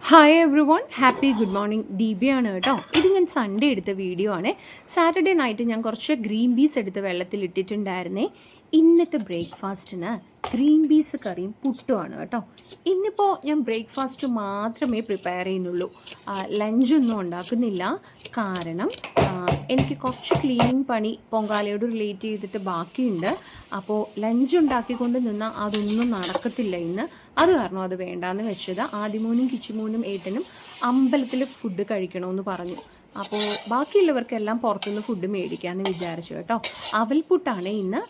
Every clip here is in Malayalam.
Hi everyone happy good morning ദീപയാണ് കേട്ടോ. ഇത് ഞാൻ സൺഡേ എടുത്ത വീഡിയോ ആണ്. സാറ്റർഡേ നൈറ്റ് ഞാൻ കുറച്ച് ഗ്രീൻ പീസ് എടുത്ത് വെള്ളത്തിൽ ഇട്ടിട്ടുണ്ടായിരുന്നേ. ഇന്നത്തെ ബ്രേക്ക്ഫാസ്റ്റിന് ഗ്രീൻ പീസ് കറിയും പുട്ടുമാണ് കേട്ടോ. ഇന്നിപ്പോൾ ഞാൻ ബ്രേക്ക്ഫാസ്റ്റ് മാത്രമേ പ്രിപ്പയർ ചെയ്യുന്നുള്ളൂ, ലഞ്ചൊന്നും ഉണ്ടാക്കുന്നില്ല. കാരണം എനിക്ക് കുറച്ച് ക്ലീനിങ് പണി പൊങ്കാലയോട് റിലേറ്റ് ചെയ്തിട്ട് ബാക്കിയുണ്ട്. അപ്പോൾ ലഞ്ച് ഉണ്ടാക്കിക്കൊണ്ട് നിന്നാൽ അതൊന്നും നടക്കത്തില്ല ഇന്ന്. അത് കാരണം അത് വേണ്ടാന്ന് വെച്ചത്. ആദിമോനും കിച്ചുമോനും ഏട്ടനും അമ്പലത്തിൽ ഫുഡ് കഴിക്കണമെന്ന് പറഞ്ഞു. അപ്പോൾ ബാക്കിയുള്ളവർക്കെല്ലാം പുറത്തുനിന്ന് ഫുഡ് മേടിക്കാമെന്ന് വിചാരിച്ചു കേട്ടോ. അവൽപുട്ടാണ് ഇന്ന്.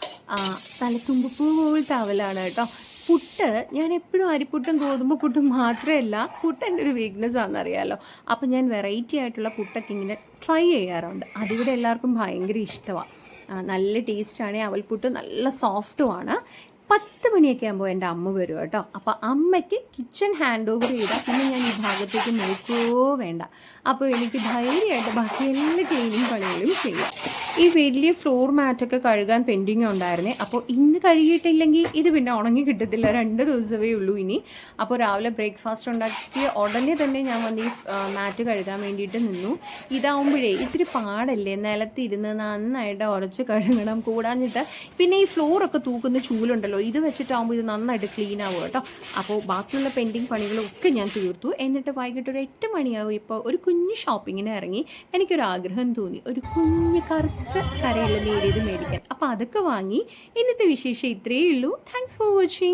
തലത്തുമ്പപ്പൂ പോലത്തെ അവലാണ് കേട്ടോ. പുട്ട് ഞാൻ എപ്പോഴും അരിപ്പുട്ടും ഗോതമ്പ് പുട്ടും മാത്രമല്ല, പുട്ട് എൻ്റെ ഒരു വീക്ക്നെസ് ആണെന്നറിയാമല്ലോ. അപ്പോൾ ഞാൻ വെറൈറ്റി ആയിട്ടുള്ള പുട്ടൊക്കെ ഇങ്ങനെ ട്രൈ ചെയ്യാറുണ്ട്. അതിവിടെ എല്ലാവർക്കും ഭയങ്കര ഇഷ്ടമാണ്. നല്ല ടേസ്റ്റാണ്. അവൽപുട്ട് നല്ല സോഫ്റ്റുമാണ്. 10 മണിയൊക്കെ ആകുമ്പോൾ എൻ്റെ അമ്മ വരും കേട്ടോ. അപ്പോൾ അമ്മയ്ക്ക് കിച്ചൺ ഹാൻഡ് ഓവർ ചെയ്താൽ പിന്നെ ഞാൻ ഈ ഭാഗത്തേക്ക് നോക്കുകയോ വേണ്ട. അപ്പോൾ എനിക്ക് ധൈര്യമായിട്ട് ബാക്കി എല്ലാ ക്ലീനിങ് പണികളും ചെയ്യാം. ഈ വലിയ ഫ്ലോർ മാറ്റൊക്കെ കഴുകാൻ പെൻഡിങ് ഉണ്ടായിരുന്നേ. അപ്പോൾ ഇന്ന് കഴുകിയിട്ടില്ലെങ്കിൽ ഇത് പിന്നെ ഉണങ്ങി കിട്ടത്തില്ല. 2 ദിവസമേ ഉള്ളൂ ഇനി. അപ്പോൾ രാവിലെ ബ്രേക്ക്ഫാസ്റ്റ് ഉണ്ടാക്കിയ ഉടനെ തന്നെ ഞാൻ വന്ന് ഈ മാറ്റ് കഴുകാൻ വേണ്ടിയിട്ട് നിന്നു. ഇതാവുമ്പോഴേ ഇച്ചിരി പാടല്ലേ, നിലത്തിരുന്ന് നന്നായിട്ട് ഉരച്ച് കഴുകണം. കൂടാഞ്ഞിട്ട് പിന്നെ ഈ ഫ്ലോറൊക്കെ തൂക്കുന്ന ചൂലുണ്ടല്ലോ, ഇത് വെച്ചിട്ടാകുമ്പോൾ ഇത് നന്നായിട്ട് ക്ലീൻ ആവും കേട്ടോ. അപ്പോൾ ബാക്കിയുള്ള പെൻഡിങ് പണികളൊക്കെ ഞാൻ തീർത്തു. എന്നിട്ട് വൈകിട്ട് ഒരു 8 മണിയാവും. ഇപ്പോൾ ഒരു കുഞ്ഞ് ഷോപ്പിങ്ങിന് ഇറങ്ങി. എനിക്കൊരാഗ്രഹം തോന്നി, ഒരു കുഞ്ഞ് കറുത്ത കരയുള്ള നേരിയത് മേടിക്കാൻ. അപ്പോൾ അതൊക്കെ വാങ്ങി. ഇന്നത്തെ വിശേഷം ഇത്രയേ ഉള്ളൂ. Thanks for watching.